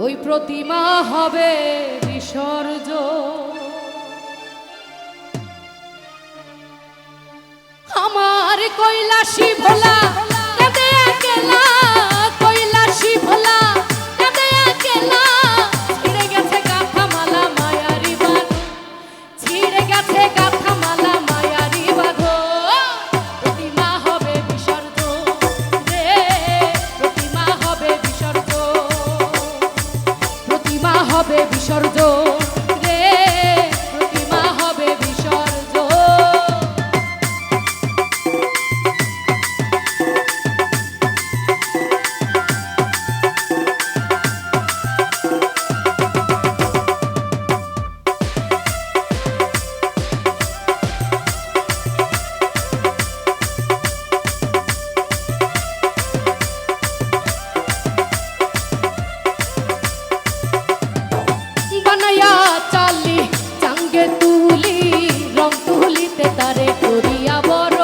ওই প্রতিমা হবে বিসর্জন। আমার কৈলাসী ভোলা কাঁদে একলা, কৈলাসী ভোলা কাঁদে একলা, ছিঁড়ে গেছে গাঁথা মালা মায়ারি বাঁধ, ছিঁড়ে গেছে গাঁথা মালা মায়ারি বাঁধ। প্রতিমা হবে বিসর্জন রে, প্রতিমা হবে বিসর্জন, প্রতিমা হবে বিসর্জন রে, প্রতিমা হবে বিসর্জন। বানায়া চালি চাঙ্গে তুলি, রং তুলিতে তারে করিয়া বড়,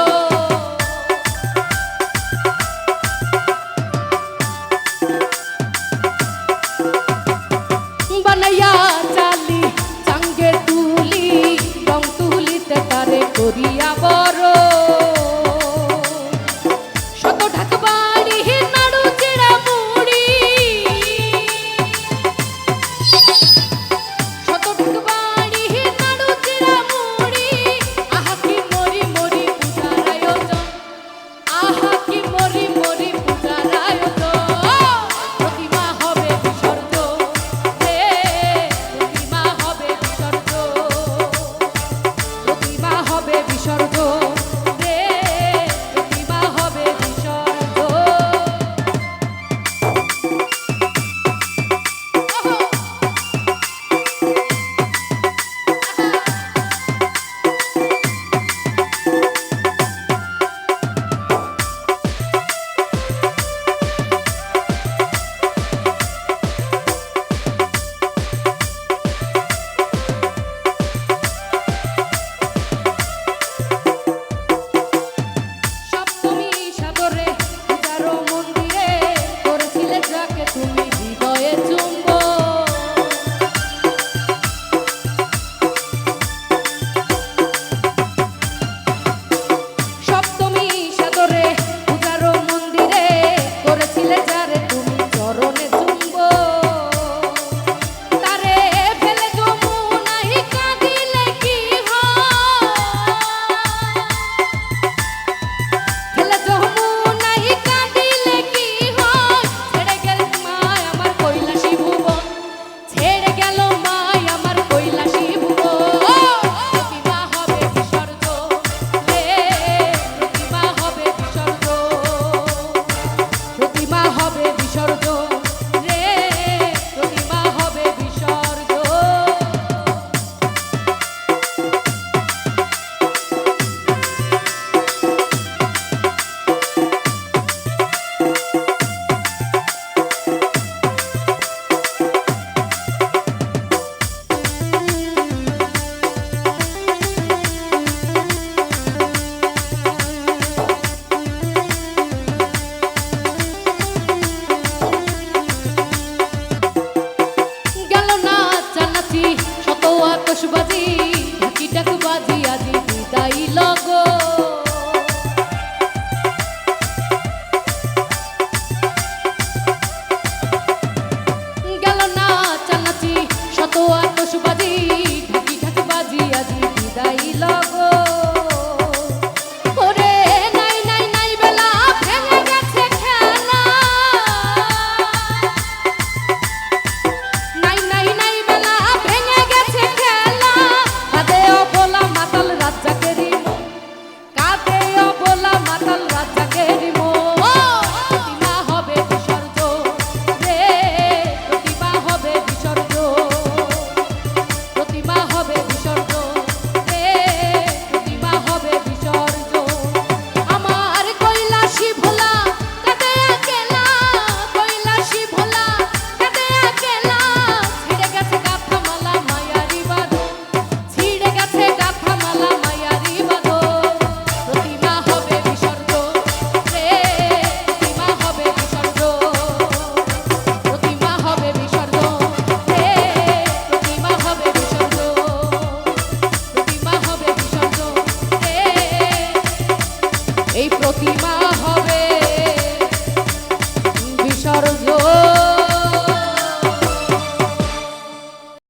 বানায়া চালি চাঙ্গে তুলি, রং তুলিতে তারে করিয়া বড়। শত ঢাক বাড়ি নাড়ু চিড়া মুড়ি, হবে বিসর্জন।